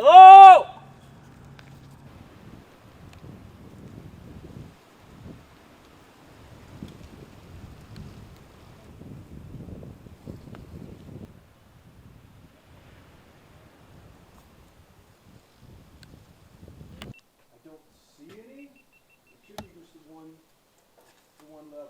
Hello? I don't see any. It should be just the one level.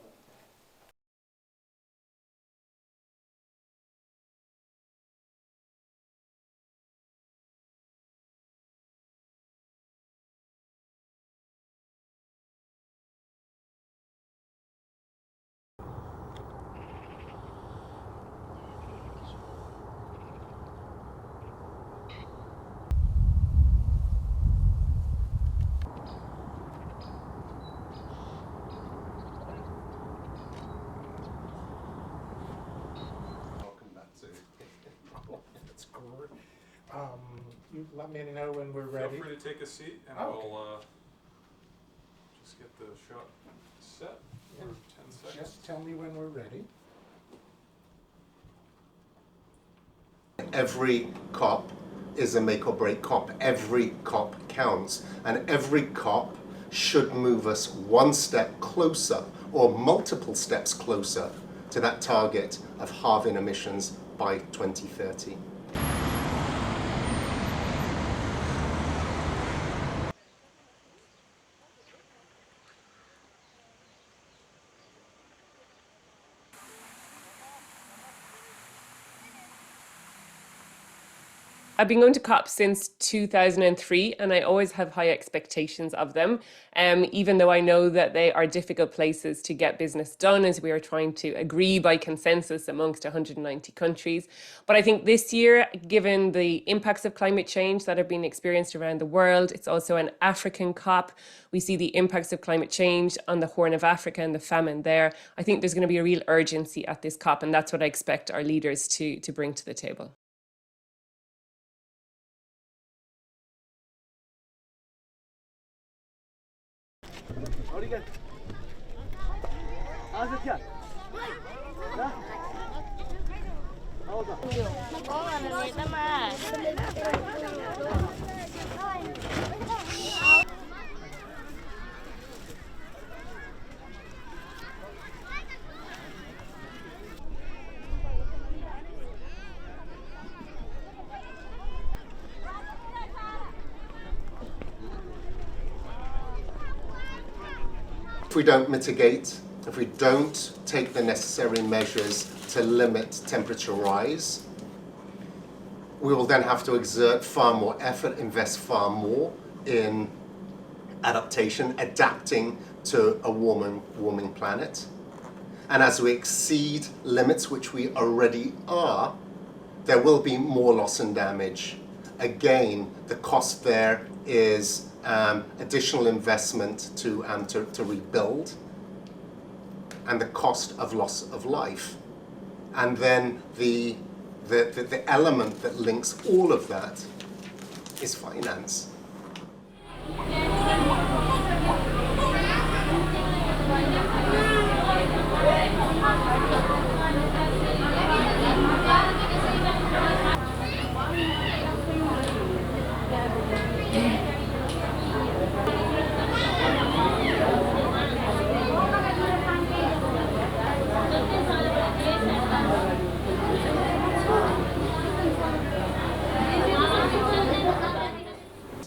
Welcome back to That's great. You let me know when we're ready. Feel free to take a seat and Okay. we'll just get the shot set for 10 seconds. Just tell me when we're ready. Every COP is a make or break COP. Every COP counts. And every COP should move us one step closer or multiple steps closer to that target of halving emissions by 2030. I've been going to COP since 2003 and I always have high expectations of them, even though I know that they are difficult places to get business done as we are trying to agree by consensus amongst 190 countries. But I think this year, given the impacts of climate change that are being experienced around the world, it's also an African COP. We see the impacts of climate change on the Horn of Africa and the famine there. I think there's going to be a real urgency at this COP, and that's what I expect our leaders to bring to the table. If we don't mitigate, if we don't take the necessary measures to limit temperature rise, we will then have to exert far more effort, invest far more in adaptation, adapting to a warming planet. And as we exceed limits, which we already are, there will be more loss and damage. Again, the cost there is additional investment to rebuild, and the cost of loss of life. And then the element that links all of that is finance.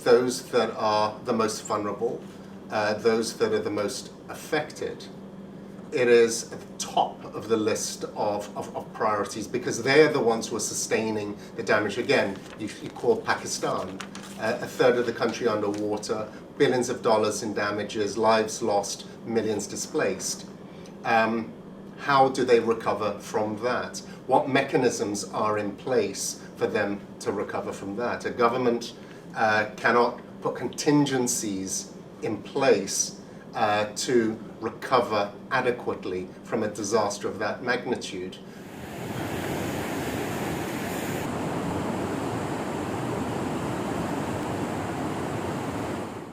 Those that are the most vulnerable, those that are the most affected, it is at the top of the list of priorities because they're the ones who are sustaining the damage. Again, you call Pakistan, a third of the country underwater, billions of dollars in damages, lives lost, millions displaced. How do they recover from that? What mechanisms are in place for them to recover from that? A government cannot put contingencies in place to recover adequately from a disaster of that magnitude.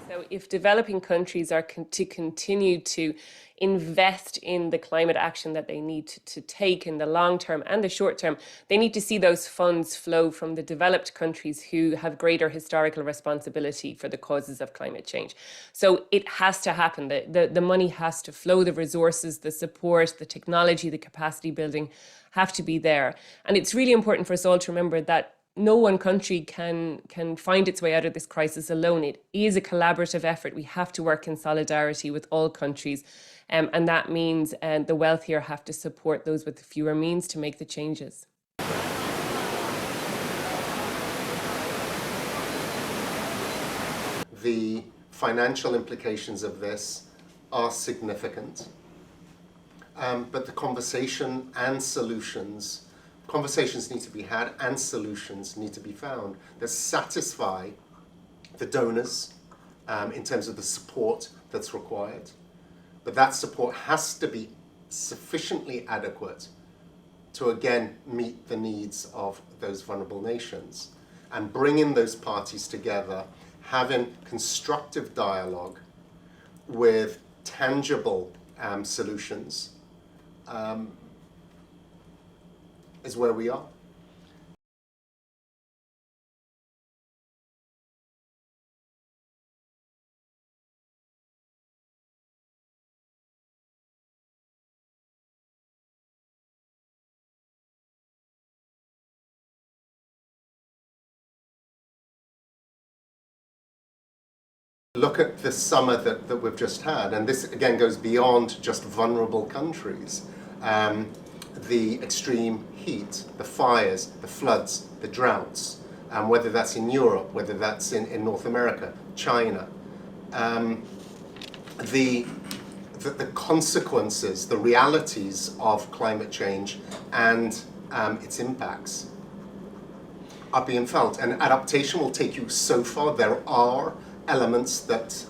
So So if developing countries are to continue to invest in the climate action that they need to take in the long term and the short term, they need to see those funds flow from the developed countries who have greater historical responsibility for the causes of climate change. So it has to happen. The money has to flow, the resources, the support, the technology, the capacity building have to be there. And it's really important for us all to remember that no one country can find its way out of this crisis alone. It is a collaborative effort. We have to work in solidarity with all countries. And that means the wealthier have to support those with fewer means to make the changes. The financial implications of this are significant, but the conversations need to be had and solutions need to be found that satisfy the donors in terms of the support that's required. But that support has to be sufficiently adequate to again meet the needs of those vulnerable nations and bringing those parties together, having constructive dialogue with tangible solutions is where we are. Look at the summer that we've just had, and this again goes beyond just vulnerable countries. The extreme heat, the fires, the floods, the droughts, whether that's in Europe, whether that's in North America, China. The consequences, the realities of climate change and its impacts are being felt. And adaptation will take you so far. There are elements that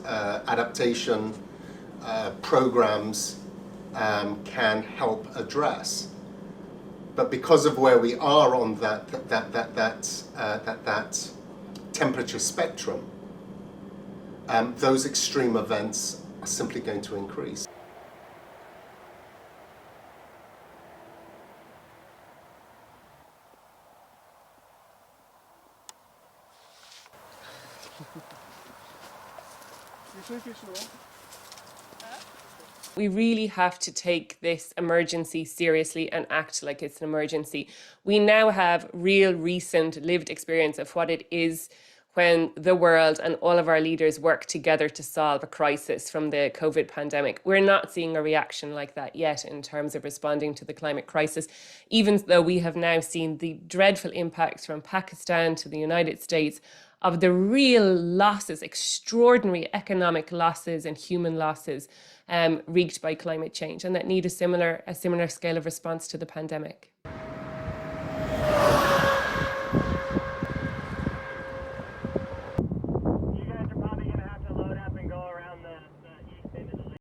adaptation programs can help address. But because of where we are on that temperature spectrum, those extreme events are simply going to increase. We really have to take this emergency seriously and act like it's an emergency. We now have real, recent, lived experience of what it is when the world and all of our leaders work together to solve a crisis from the COVID pandemic. We're not seeing a reaction like that yet in terms of responding to the climate crisis, even though we have now seen the dreadful impacts from Pakistan to the United States of the real losses, extraordinary economic losses and human losses wreaked by climate change, and that need a similar scale of response to the pandemic.